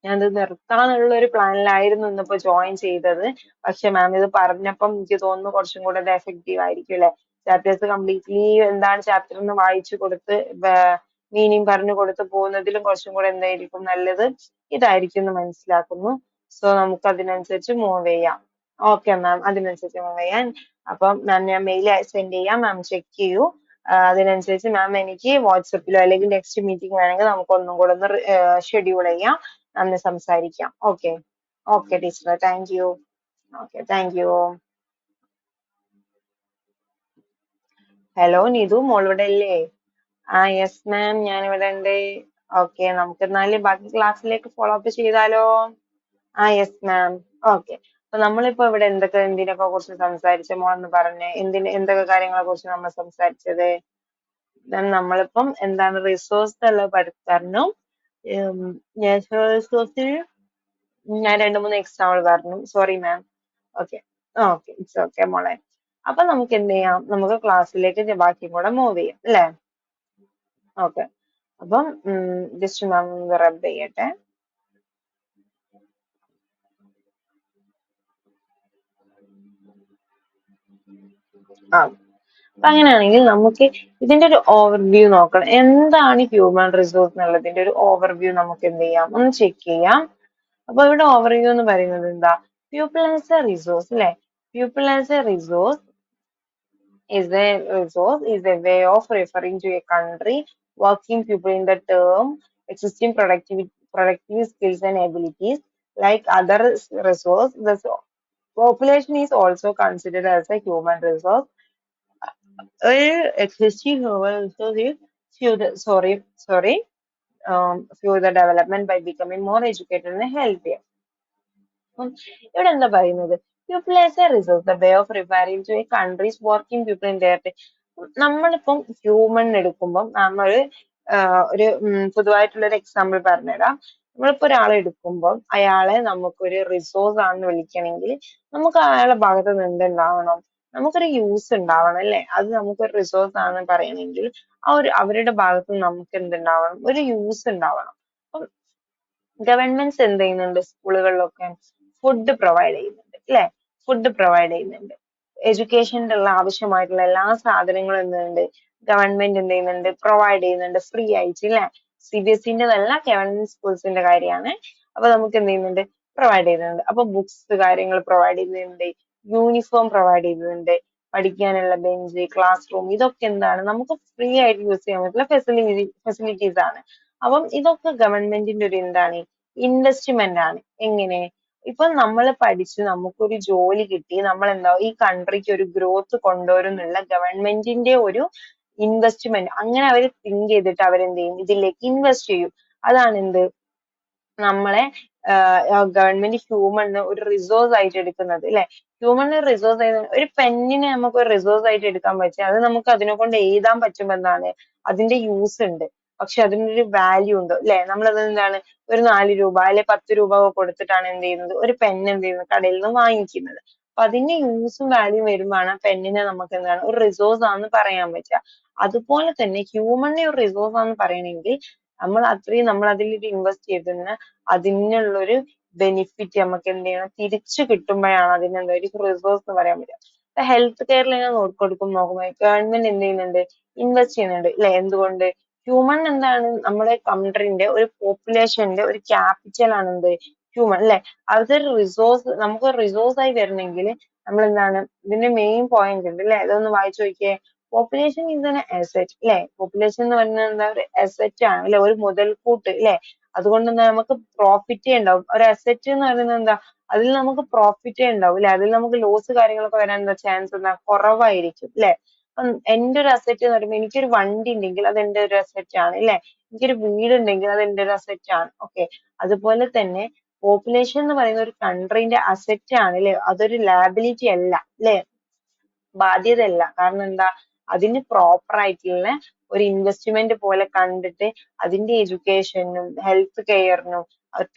[SPEAKER 1] ഞാനിത് നിർത്താനുള്ള ഒരു പ്ലാനിലായിരുന്നു ഇന്നിപ്പോ ജോയിൻ ചെയ്തത്. പക്ഷെ മാം ഇത് പറഞ്ഞപ്പം എനിക്ക് തോന്നുന്നു കുറച്ചും കൂടെ ഇത് എഫക്റ്റീവ് ആയിരിക്കും അല്ലെ. ചാപ്റ്റേഴ്സ് കംപ്ലീറ്റ്ലി എന്താണ് ചാപ്റ്റർ എന്ന് വായിച്ചു കൊടുത്ത് മീനിങ് പറഞ്ഞു കൊടുത്ത് പോകുന്നതിലും കുറച്ചും കൂടെ എന്തായിരിക്കും നല്ലത്, ഇതായിരിക്കും എന്ന് മനസ്സിലാക്കുന്നു. സോ നമുക്ക് അതിനനുസരിച്ച് മൂവ് ചെയ്യാം. ഓക്കെ മാം, അതിനനുസരിച്ച് മൂവ് ചെയ്യാൻ. അപ്പം മാം ഞാൻ മെയിൽ സെൻഡ് ചെയ്യാം, മാം ചെക്ക് ചെയ്യൂ. അതിനനുസരിച്ച് മാം എനിക്ക് വാട്സപ്പിലോ അല്ലെങ്കിൽ നെക്സ്റ്റ് മീറ്റിംഗ് വേണമെങ്കിൽ നമുക്ക് ഒന്നും കൂടെ ഒന്ന് ഷെഡ്യൂൾ ചെയ്യാം, അന്ന് സംസാരിക്കാം. Okay okay teacher, thank you. Okay, thank you. Hello Nidhu, മോൾ ഇവിടെ അല്ലേ? യെസ് മാം, ഞാൻ ഇവിടെ ഉണ്ട്. ഓക്കെ, നമുക്ക് എന്നാല് ബാക്കി ക്ലാസ്സിലേക്ക് ഫോളോ അപ്പ് ചെയ്താലോ? Yes ma'am. ഓക്കെ, അപ്പൊ നമ്മളിപ്പോ ഇവിടെ എന്തിനൊക്കെ കുറിച്ച് സംസാരിച്ച മോളെന്ന് പറഞ്ഞേ, എന്തൊക്കെ കാര്യങ്ങളെ കുറിച്ച് നമ്മൾ സംസാരിച്ചത്? നമ്മളിപ്പം എന്താണ് റിസോഴ്സ് എന്നുള്ളത് പറഞ്ഞു. നാച്ചുറൽ റിസോഴ്സിൽ ഞാൻ 2-3 എക്സാമ്പിൾ പറഞ്ഞു. Sorry ma'am. Okay okay, it's okay മോളെ. അപ്പൊ നമുക്ക് എന്ത് ചെയ്യാം, നമുക്ക് ക്ലാസ്സിലേക്ക് ബാക്കിയും കൂടെ മൂവ് ചെയ്യാം അല്ലേ? ഓക്കെ, അപ്പം ജസ്റ്റ് മാം റബ് ചെയ്യട്ടെ. അപ്പൊ അങ്ങനെയാണെങ്കിൽ നമുക്ക് ഇതിന്റെ ഒരു ഓവർവ്യൂ നോക്കണം. എന്താണ് ഹ്യൂമൻ റിസോഴ്സ് എന്നുള്ളതിന്റെ ഒരു ഓവർവ്യൂ നമുക്ക് എന്ത് ചെയ്യാം, ഒന്ന് ചെക്ക് ചെയ്യാം. അപ്പൊ ഇവിടെ ഓവർവ്യൂ എന്ന് പറയുന്നത് എന്താ, പീപ്പിൾ ആസ് എ റിസോഴ്സ് അല്ലെ. People as a resource is a way of referring to a country, working people in the term existing productive skills and abilities. Like other resource, the population is also considered as a human resource. Existing human resource is fuel the development by becoming more educated and healthier. ഇവിടെ എന്താ പറയുന്നത്, people as a resource, the way of referring to a countries working people in their. നമ്മളിപ്പം ഹ്യൂമൻ എടുക്കുമ്പം നമ്മൾ ഒരു പൊതുവായിട്ടുള്ള ഒരു എക്സാമ്പിൾ പറഞ്ഞുതരാം. നമ്മളിപ്പോ ഒരാളെ എടുക്കുമ്പോൾ അയാളെ നമുക്കൊരു റിസോഴ്സ് ആണെന്ന് വിളിക്കണമെങ്കിൽ നമുക്ക് അയാളുടെ ഭാഗത്ത് നിന്ന് എന്തുണ്ടാവണം, നമുക്കൊരു യൂസ് ഉണ്ടാവണം അല്ലെ. അത് നമുക്കൊരു റിസോഴ്സ് ആണെന്ന് പറയണമെങ്കിൽ അവരുടെ ഭാഗത്ത് നമുക്ക് എന്തുണ്ടാവണം, ഒരു യൂസ് ഉണ്ടാവണം. അപ്പം ഗവൺമെന്റ്സ് എന്ത് ചെയ്യുന്നുണ്ട്, സ്കൂളുകളിലൊക്കെ ഫുഡ് പ്രൊവൈഡ് ചെയ്യുന്നുണ്ട് അല്ലെ. ഫുഡ് പ്രൊവൈഡ് ചെയ്യുന്നുണ്ട്. എഡ്യൂക്കേഷൻ്റെ ആവശ്യമായിട്ടുള്ള എല്ലാ സാധനങ്ങളും എന്തുണ്ട്, ഗവൺമെന്റ് എന്ത് ചെയ്യുന്നുണ്ട്, പ്രൊവൈഡ് ചെയ്യുന്നുണ്ട് ഫ്രീ ആയിട്ട് അല്ലെ. CBSE-ൻ്റെതല്ല, ഗവൺമെന്റ് സ്കൂൾസിന്റെ കാര്യമാണ്. അപ്പൊ നമുക്ക് എന്ത് ചെയ്യുന്നുണ്ട്, പ്രൊവൈഡ് ചെയ്യുന്നുണ്ട്. അപ്പൊ ബുക്സ് കാര്യങ്ങൾ പ്രൊവൈഡ് ചെയ്യുന്നുണ്ട്, യൂണിഫോം പ്രൊവൈഡ് ചെയ്യുന്നുണ്ട്, പഠിക്കാനുള്ള ബെഞ്ച്, ക്ലാസ് റൂം, ഇതൊക്കെ എന്താണ്, നമുക്ക് ഫ്രീ ആയിട്ട് യൂസ് ചെയ്യാൻ പറ്റുന്ന ഫെസിലിറ്റീസ് ആണ്. അപ്പം ഇതൊക്കെ ഗവൺമെന്റിന്റെ ഒരു എന്താണ്, ഇൻവെസ്റ്റ്മെന്റ് ആണ്. എങ്ങനെ, ഇപ്പൊ നമ്മൾ പഠിച്ച് നമുക്കൊരു ജോലി കിട്ടി, നമ്മൾ എന്താ ഈ കൺട്രിക്ക് ഒരു ഗ്രോത്ത് കൊണ്ടുവരും എന്നുള്ള ഗവൺമെന്റിന്റെ ഒരു ഇൻവെസ്റ്റ്മെന്റ്. അങ്ങനെ അവർ തിങ്ക് ചെയ്തിട്ട് അവരെന്ത് ചെയ്യും, ഇതിലേക്ക് ഇൻവെസ്റ്റ് ചെയ്യും. അതാണ് എന്ത്, നമ്മളെ ഗവൺമെന്റ് ഹ്യൂമണിന് ഒരു റിസോഴ്സ് ആയിട്ട് എടുക്കുന്നത് അല്ലെ. ഹ്യൂമണിന് റിസോഴ്സ് ആയിട്ട്, ഒരു പെന്നിനെ നമുക്ക് ഒരു റിസോഴ്സ് ആയിട്ട് എടുക്കാൻ പറ്റും. അത് നമുക്ക് അതിനെ കൊണ്ട് എഴുതാൻ പറ്റുമെന്നാണ്, അതിന്റെ യൂസ് ഉണ്ട്. പക്ഷെ അതിനൊരു വാല്യൂ ഉണ്ട് അല്ലെ. നമ്മളത് എന്താണ്, ഒരു 4 രൂപ അല്ലെ 10 രൂപ കൊടുത്തിട്ടാണ് എന്ത് ചെയ്യുന്നത്, ഒരു പെൻ എന്ത് ചെയ്യുന്നത്, കടയിൽ നിന്ന് വാങ്ങിക്കുന്നത്. അപ്പൊ അതിന്റെ യൂസും വാല്യൂ വരുമ്പോഴാണ് പെണ്ണിനെ നമുക്ക് എന്താണ്, ഒരു റിസോഴ്സ് ആണെന്ന് പറയാൻ പറ്റുക. അതുപോലെ തന്നെ ഹ്യൂമണിനെ ഒരു റിസോഴ്സ് ആണെന്ന് പറയണമെങ്കിൽ നമ്മൾ അതിൽ ഇൻവെസ്റ്റ് ചെയ്തിരുന്ന അതിനുള്ളൊരു ബെനിഫിറ്റ് നമുക്ക് എന്ത് ചെയ്യണം, തിരിച്ചു കിട്ടുമ്പോഴാണ് അതിനെന്താ ഒരു റിസോഴ്സ് എന്ന് പറയാൻ പറ്റുക. ഇപ്പൊ ഹെൽത്ത് കെയറിൽ നോക്കുമ്പോൾ ഗവൺമെന്റ് എന്ത് ചെയ്യുന്നുണ്ട്, ഇൻവെസ്റ്റ് ചെയ്യുന്നുണ്ട് അല്ലെ. എന്തുകൊണ്ട്, ഹ്യൂമൺ എന്താണ്, നമ്മുടെ കൺട്രിന്റെ ഒരു പോപ്പുലേഷന്റെ ഒരു ക്യാപിറ്റൽ ആണ് എന്ത്, ഹ്യൂമൺ അല്ലെ. അതൊരു റിസോഴ്സ്, നമുക്ക് റിസോഴ്സ് ആയി വരണമെങ്കിൽ നമ്മൾ എന്താണ്, ഇതിന്റെ മെയിൻ പോയിന്റ് ഉണ്ട് അല്ലെ. അതൊന്ന് വായിച്ചു നോക്കിയേ. പോപ്പുലേഷൻ ഈസ് എൻ അസറ്റ് അല്ലെ. പോപ്പുലേഷൻ എന്ന് പറയുന്നത് എന്താ, ഒരു അസറ്റ് ആണ് അല്ലെ, ഒരു മുതൽക്കൂട്ട് അല്ലെ. അതുകൊണ്ട് എന്താ നമുക്ക് പ്രോഫിറ്റേ ഉണ്ടാവും. ഒരു അസറ്റ് എന്ന് പറയുന്നത് എന്താ, അതിൽ നമുക്ക് പ്രോഫിറ്റേ ഉണ്ടാവും അല്ലെ, അതിൽ നമുക്ക് ലോസ് കാര്യങ്ങളൊക്കെ വരാൻ എന്താ ചാൻസ് എന്താ, കുറവായിരിക്കും അല്ലെ. അപ്പം എന്റെ ഒരു അസറ്റ് എന്ന് പറയുമ്പോൾ എനിക്കൊരു വണ്ടി ഉണ്ടെങ്കിൽ അത് എന്റെ ഒരു അസറ്റ് ആണ് അല്ലെ, എനിക്കൊരു വീട് ഉണ്ടെങ്കിൽ അത് എന്റെ ഒരു അസറ്റ് ആണ്. ഓക്കെ, അതുപോലെ തന്നെ പോപ്പുലേഷൻ എന്ന് പറയുന്ന ഒരു കൺട്രീന്റെ അസറ്റ് ആണ് അല്ലെ, അതൊരു ലാബിലിറ്റി അല്ല അല്ലെ, ബാധ്യതയല്ല. കാരണം എന്താ, അതിന് പ്രോപ്പർ ആയിട്ടുള്ള ഒരു ഇൻവെസ്റ്റ്മെന്റ് പോലെ കണ്ടിട്ട് അതിന്റെ എഡ്യൂക്കേഷനും ഹെൽത്ത് കെയറിനും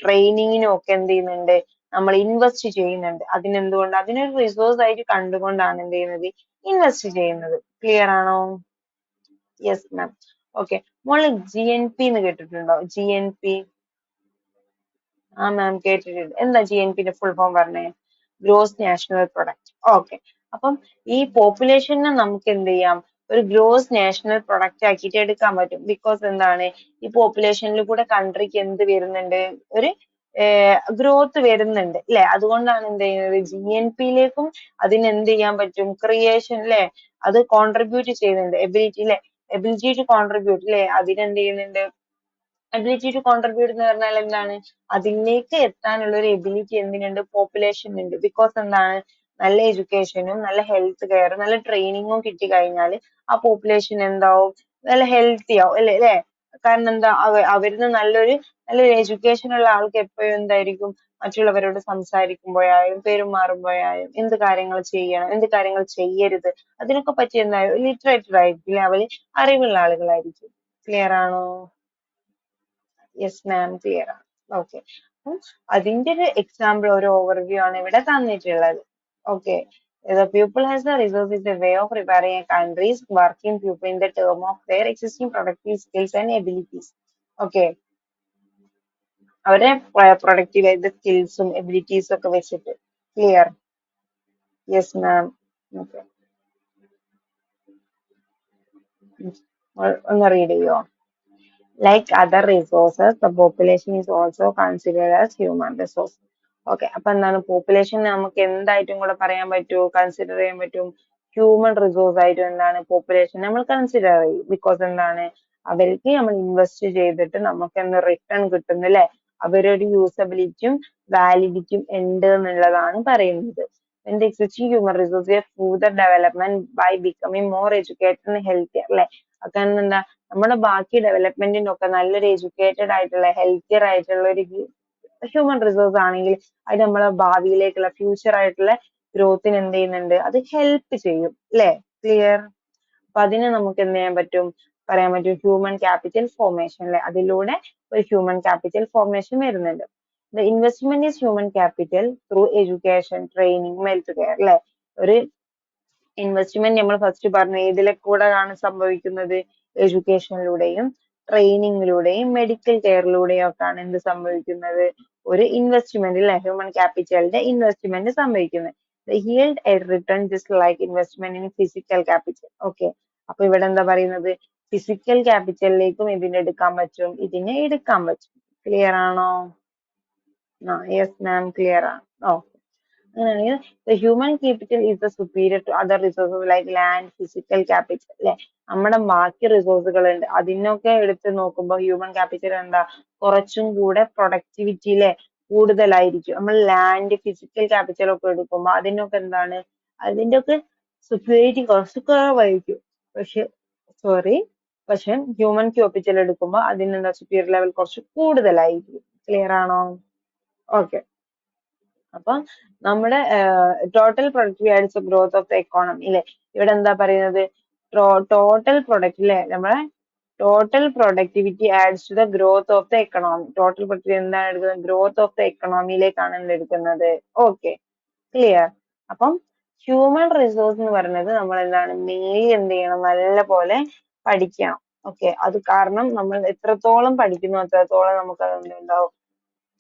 [SPEAKER 1] ട്രെയിനിങ്ങിനും ഒക്കെ എന്ത് ചെയ്യുന്നുണ്ട്, നമ്മൾ ഇൻവെസ്റ്റ് ചെയ്യുന്നുണ്ട്. അതിനെന്തുകൊണ്ട്, അതിനൊരു റിസോഴ്സ് ആയിട്ട് കണ്ടുകൊണ്ടാണ് എന്ത് ചെയ്യുന്നത്, ഇൻവെസ്റ്റ് ചെയ്യുന്നത്. ക്ലിയർ ആണോ? Yes ma'am. ഓക്കെ, മോള് GNP എന്ന് കേട്ടിട്ടുണ്ടോ? GNP. ആ മാം കേട്ടിട്ടുണ്ട്. എന്താ GNP ന്റെ ഫുൾ ഫോം പറഞ്ഞേ? Gross national product. ഓക്കെ, അപ്പം ഈ പോപ്പുലേഷനെ നമുക്ക് എന്ത് ചെയ്യാം, ഒരു ഗ്രോസ് നാഷണൽ പ്രൊഡക്റ്റ് ആക്കിയിട്ട് എടുക്കാൻ പറ്റും. ബിക്കോസ് എന്താണ്, ഈ പോപ്പുലേഷനിൽ കൂടെ കൺട്രിക്ക് എന്ത് വരുന്നുണ്ട്, ഒരു ഗ്രോത്ത് വരുന്നുണ്ട് അല്ലെ. അതുകൊണ്ടാണ് എന്ത് ചെയ്യുന്നത്, GNP-യിലേക്കും അതിന് എന്ത് ചെയ്യാൻ പറ്റും, ക്രിയേഷൻ അല്ലെ, അത് കോൺട്രിബ്യൂട്ട് ചെയ്യുന്നുണ്ട്. എബിലിറ്റി അല്ലെ, എബിലിറ്റി ടു കോൺട്രിബ്യൂട്ട് അല്ലെ, അതിനെന്ത് ചെയ്യുന്നുണ്ട്, എബിലിറ്റി ടു കോൺട്രിബ്യൂട്ട് എന്ന് പറഞ്ഞാൽ എന്താണ്, അതിലേക്ക് എത്താനുള്ള ഒരു എബിലിറ്റി എന്തിനുണ്ട്, പോപ്പുലേഷൻ ഉണ്ട്. ബിക്കോസ് എന്താണ്, നല്ല എഡ്യൂക്കേഷനും നല്ല ഹെൽത്ത് കെയറും നല്ല ട്രെയിനിങ്ങും കിട്ടി കഴിഞ്ഞാൽ ആ പോപ്പുലേഷൻ എന്താവും, നല്ല ഹെൽത്തി ആവും അല്ലേ അല്ലേ. കാരണം എന്താ, അവരിന്ന് നല്ലൊരു എഡ്യൂക്കേഷൻ ഉള്ള ആൾക്ക് എപ്പോഴും എന്തായിരിക്കും, മറ്റുള്ളവരോട് സംസാരിക്കുമ്പോഴായാലും പെരുമാറുമ്പോഴായാലും എന്ത് കാര്യങ്ങൾ ചെയ്യണം എന്ത് കാര്യങ്ങൾ ചെയ്യരുത് അതിനൊക്കെ പറ്റി എന്തായാലും ലിറ്ററേറ്റഡ് ആയിരിക്കും, അവര് അറിവുള്ള ആളുകളായിരിക്കും. ക്ലിയർ ആണോ? യെസ് മാം, ക്ലിയർ ആണ്. ഓക്കെ, അപ്പം അതിന്റെ ഒരു എക്സാമ്പിൾ, ഒരു ഓവർവ്യൂ ആണ് ഇവിടെ തന്നിട്ടുള്ളത്. Okay, the pupil has the resource is a way of preparing a country's working pupil in the term of their existing productive skills and abilities. Okay, അവരുടെ പ്രൊഡക്റ്റീവ് ആയിട്ട് സ്കിൽസും എബിലിറ്റീസും ഒക്കെ വെച്ചിട്ട്. ക്ലിയർ? Yes ma'am. ഓക്കെ, ഒന്ന് റീഡ് ചെയ്യോ? Like other resources, the population is also considered as human resource. Okay, അപ്പൊ എന്താണ്, പോപ്പുലേഷൻ നമുക്ക് എന്തായിട്ടും കൂടെ പറയാൻ പറ്റൂ, കൺസിഡർ ചെയ്യാൻ പറ്റും, ഹ്യൂമൻ റിസോഴ്സ് ആയിട്ടും എന്താണ് പോപ്പുലേഷൻ നമ്മൾ കൺസിഡർ ചെയ്യും. ബിക്കോസ് എന്താണ്, അവർക്ക് നമ്മൾ ഇൻവെസ്റ്റ് ചെയ്തിട്ട് നമുക്ക് എന്ത് റിട്ടേൺ കിട്ടുന്നു അല്ലെ, അവരൊരു യൂസബിലിറ്റിയും വാലിഡിറ്റിയും ഉണ്ട് എന്നുള്ളതാണ് പറയുന്നത്. And the existing human resources are further development by becoming more educated and healthier അല്ലെ. കാരണം എന്താ, നമ്മുടെ ബാക്കി ഡെവലപ്മെന്റിനൊക്കെ നല്ലൊരു എഡ്യൂക്കേറ്റഡ് ആയിട്ടുള്ള ഹെൽത്തിയർ ആയിട്ടുള്ള ഒരു ഹ്യൂമൻ റിസോഴ്സ് ആണെങ്കിൽ അത് നമ്മളെ ഭാവിയിലേക്കുള്ള ഫ്യൂച്ചർ ആയിട്ടുള്ള ഗ്രോത്തിന് എന്ത് ചെയ്യുന്നുണ്ട്, അത് ഹെൽപ്പ് ചെയ്യും അല്ലെ. ക്ലിയർ? അപ്പൊ അതിനെ നമുക്ക് എന്ത് ചെയ്യാൻ പറ്റും, പറയാൻ പറ്റും ഹ്യൂമൻ ക്യാപിറ്റൽ ഫോർമേഷൻ അല്ലെ, അതിലൂടെ ഒരു ഹ്യൂമൻ ക്യാപിറ്റൽ ഫോർമേഷൻ വരുന്നുണ്ട്. The investment is human capital through education training health care അല്ലെ. ഒരു ഇൻവെസ്റ്റ്മെന്റ് നമ്മൾ ഫസ്റ്റ് പറഞ്ഞു ഏതിലെ കൂടെയാണ് സംഭവിക്കുന്നത്, എഡ്യൂക്കേഷനിലൂടെയും ട്രെയിനിങ്ങിലൂടെയും മെഡിക്കൽ കെയറിലൂടെയും ഒക്കെയാണ് എന്ത് സംഭവിക്കുന്നത്, ഒരു ഇൻവെസ്റ്റ്മെന്റ് അല്ലെ, ഹ്യൂമൻ ക്യാപിറ്റലിന്റെ ഇൻവെസ്റ്റ്മെന്റ് സംഭവിക്കുന്നത്. yield a return just like investment in physical capital. Okay, അപ്പൊ ഇവിടെ എന്താ പറയുന്നത്, ഫിസിക്കൽ ക്യാപിറ്റലിലേക്കും ഇതിനെ എടുക്കാൻ പറ്റും, ഇതിനെ എടുക്കാൻ പറ്റും. ക്ലിയർ ആണോ? യെസ് മാം, ക്ലിയർ ആണ്. ഓക്കെ, അങ്ങനെയാണെങ്കിൽ the human capital is the superior to other resources like land, physical capital അല്ലെ. നമ്മുടെ ബാക്കി റിസോഴ്സുകൾ ഉണ്ട്, അതിനൊക്കെ എടുത്ത് നോക്കുമ്പോൾ ഹ്യൂമൻ ക്യാപിറ്റൽ എന്താ, കുറച്ചും കൂടെ പ്രൊഡക്ടിവിറ്റി അല്ലെ കൂടുതലായിരിക്കും. നമ്മൾ ലാൻഡ് ഫിസിക്കൽ ക്യാപിറ്റൽ ഒക്കെ എടുക്കുമ്പോൾ അതിനൊക്കെ എന്താണ്, അതിന്റെ ഒക്കെ സുപ്പീരിയറിറ്റി കുറച്ച് കുറവായിരിക്കും. പക്ഷെ ഹ്യൂമൻ ക്യാപിറ്റൽ എടുക്കുമ്പോൾ അതിനെന്താ സുപ്പീരിയർ ലെവൽ കുറച്ച് കൂടുതലായിരിക്കും. ക്ലിയർ ആണോ? ഓക്കെ, അപ്പൊ നമ്മുടെ total productive adds growth of the economy അല്ലെ. ഇവിടെ എന്താ പറയുന്നത്, ടോട്ടൽ പ്രൊഡക്റ്റ് അല്ലെ, നമ്മളെ total productivity adds to the growth of the economy. Total productivity എന്താണ് എടുക്കുന്നത്, ഗ്രോത്ത് ഓഫ് ദ എക്കണോമിയിലേക്കാണ് എന്ത് എടുക്കുന്നത്. Okay, clear? അപ്പം ഹ്യൂമൻ റിസോഴ്സ് എന്ന് പറയുന്നത് നമ്മൾ എന്താണ് മെയിൻലി എന്ത് ചെയ്യണം, നല്ല പോലെ പഠിക്കണം. ഓക്കെ, അത് കാരണം നമ്മൾ എത്രത്തോളം പഠിക്കുന്നു അത്രത്തോളം നമുക്ക് അതുണ്ടാവും,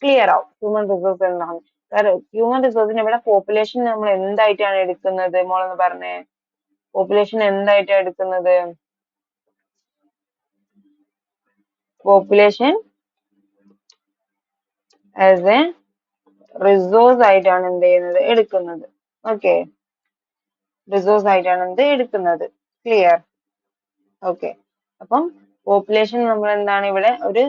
[SPEAKER 1] ക്ലിയർ ആവും ഹ്യൂമൻ റിസോഴ്സ് എന്താണ്. കാരണം ഹ്യൂമൻ റിസോഴ്സിന് ഇവിടെ പോപ്പുലേഷൻ നമ്മൾ എന്തായിട്ടാണ് എടുക്കുന്നത്, മോളെന്ന് പറഞ്ഞേ, പോപ്പുലേഷൻ എന്തായിട്ടാണ് എടുക്കുന്നത്, പോപ്പുലേഷൻ ആസ് എ റിസോഴ്സ് ആയിട്ടാണ് എന്ത് ചെയ്യുന്നത്, എടുക്കുന്നത്. ഓക്കെ, റിസോഴ്സ് ആയിട്ടാണ് എന്ത് എടുക്കുന്നത്. ക്ലിയർ? ഓക്കെ. അപ്പം പോപ്പുലേഷൻ നമ്മൾ എന്താണ് ഇവിടെ ഒരു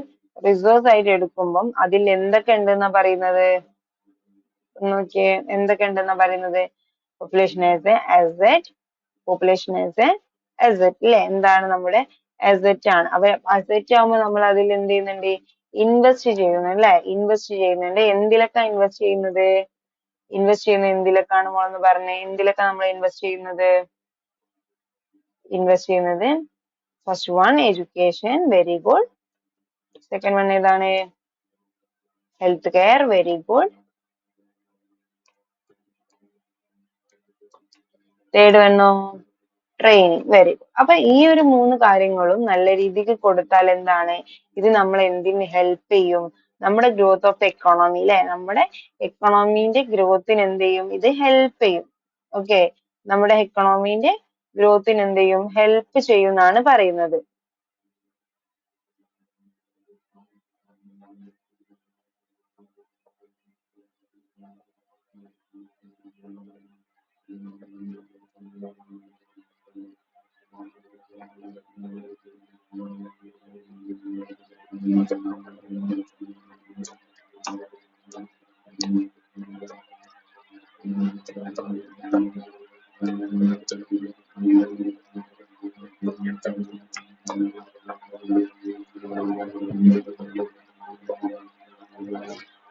[SPEAKER 1] റിസോഴ്സ് ആയിട്ട് എടുക്കുമ്പം അതിൽ എന്തൊക്കെ ഉണ്ടെന്നാ പറയുന്നത്? നോക്കിയേ, എന്തൊക്കെ ഉണ്ടെന്നാ പറയുന്നത്? Population as A asset, population as A asset അല്ലെ? എന്താണ് നമ്മുടെ അസറ്റ് ആണ്. അപ്പൊ അസറ്റ് ആവുമ്പോൾ നമ്മൾ അതിൽ എന്ത് ചെയ്യുന്നുണ്ട്? ഇൻവെസ്റ്റ് ചെയ്യുന്നു അല്ലെ? ഇൻവെസ്റ്റ് ചെയ്യുന്നുണ്ട്. എന്തിലൊക്കെ ഇൻവെസ്റ്റ് ചെയ്യുന്നത്? ഇൻവെസ്റ്റ് ചെയ്യുന്നത് എന്തിലൊക്കെയാണ് മോളെന്ന് പറഞ്ഞേ? എന്തിലൊക്കെ നമ്മൾ ഇൻവെസ്റ്റ് ചെയ്യുന്നത്? ഇൻവെസ്റ്റ് ചെയ്യുന്നത് first one education, very good. Second one ഏതാണ്? Health care, very good. Third വണ്ണോ? Training, very good. അപ്പൊ ഈ ഒരു മൂന്ന് കാര്യങ്ങളും നല്ല രീതിക്ക് കൊടുത്താൽ എന്താണ്? ഇത് നമ്മളെ എന്തിന് ഹെൽപ്പ് ചെയ്യും? നമ്മുടെ ഗ്രോത്ത് ഓഫ് എക്കോണമി അല്ലെ? നമ്മുടെ എക്കോണമീന്റെ ഗ്രോത്തിന് എന്ത് ചെയ്യും? ഇത് ഹെൽപ്പ് ചെയ്യും. ഓക്കെ, നമ്മുടെ എക്കോണമീന്റെ ഗ്രോത്തിന് എന്ത് ചെയ്യും? ഹെൽപ്പ് ചെയ്യും എന്നാണ് പറയുന്നത്.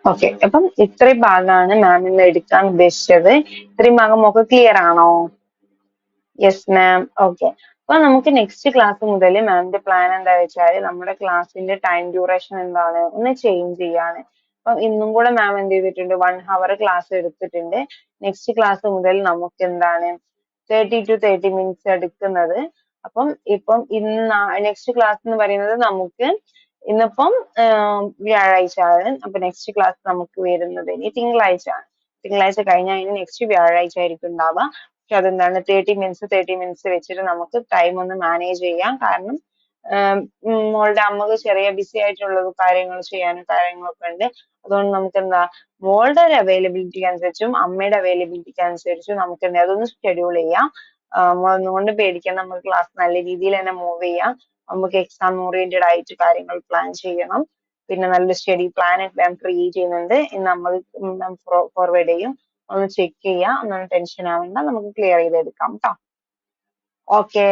[SPEAKER 1] ഓക്കെ, അപ്പം ഇത്രയും ഭാഗമാണ് മാം ഇന്ന് എടുക്കാൻ ഉദ്ദേശിച്ചത്. ഇത്രയും ഭാഗം ഒക്കെ ക്ലിയർ ആണോ? Yes ma'am. ഓക്കെ, അപ്പൊ നമുക്ക് നെക്സ്റ്റ് ക്ലാസ് മുതൽ മാമിന്റെ പ്ലാൻ എന്താ വെച്ചാൽ നമ്മുടെ ക്ലാസ്സിന്റെ ടൈം ഡ്യൂറേഷൻ എന്താണ് ഒന്ന് ചേഞ്ച് ചെയ്യാണ്. അപ്പം ഇന്നും കൂടെ മാം എന്ത് ചെയ്തിട്ടുണ്ട്? 1 hour ക്ലാസ് എടുത്തിട്ടുണ്ട്. നെക്സ്റ്റ് ക്ലാസ് മുതൽ നമുക്ക് എന്താണ് 30 to 30 minutes എടുക്കുന്നത്. അപ്പം ഇപ്പം ഇന്ന് നെക്സ്റ്റ് ക്ലാസ് എന്ന് പറയുന്നത് നമുക്ക് ഇന്നിപ്പം വ്യാഴാഴ്ച ആണ്. അപ്പൊ നെക്സ്റ്റ് ക്ലാസ് നമുക്ക് വരുന്നത് ഇനി തിങ്കളാഴ്ച ആണ്. തിങ്കളാഴ്ച കഴിഞ്ഞാൽ ഇനി നെക്സ്റ്റ് വ്യാഴാഴ്ച ആയിരിക്കും ഉണ്ടാവുക. പക്ഷെ അതെന്താണ് 30 minutes വെച്ചിട്ട് നമുക്ക് ടൈം ഒന്ന് മാനേജ് ചെയ്യാം. കാരണം മോളുടെ അമ്മക്ക് ചെറിയ ബിസി ആയിട്ടുള്ള കാര്യങ്ങൾ ചെയ്യാനും കാര്യങ്ങളൊക്കെ ഉണ്ട്. അതുകൊണ്ട് നമുക്ക് എന്താ മോളുടെ ഒരു അവൈലബിലിറ്റിക്ക് അനുസരിച്ചും അമ്മയുടെ അവൈലബിലിറ്റിക്ക് അനുസരിച്ചും നമുക്ക് എന്താ അതൊന്ന് ഷെഡ്യൂൾ ചെയ്യാം. ഒന്നുകൊണ്ട് പേടിക്കാൻ, നമുക്ക് ക്ലാസ് നല്ല രീതിയിൽ തന്നെ മൂവ് ചെയ്യാം. നമുക്ക് എക്സാം ഓറിയന്റഡ് ആയിട്ട് കാര്യങ്ങൾ പ്ലാൻ ചെയ്യണം. പിന്നെ നല്ല സ്റ്റഡി പ്ലാൻ എല്ലാം ക്രിയേറ്റ് ചെയ്യുന്നുണ്ട്. ഇന്ന് നമ്മൾ ഫോർവേഡ് ചെയ്യും. ഒന്ന് ചെക്ക് ചെയ്യാം. ഒന്നും ടെൻഷൻ ആവണ്ട, നമുക്ക് ക്ലിയർ ചെയ്തെടുക്കാം കേട്ടോ. ഓക്കെ,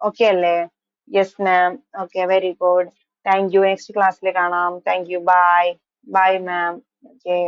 [SPEAKER 1] ഓക്കെ അല്ലേ? Yes ma'am. Okay, very good. Thank you. Next ക്ലാസ്സിൽ കാണാം. Thank you. Bye. Bye ma'am. Okay.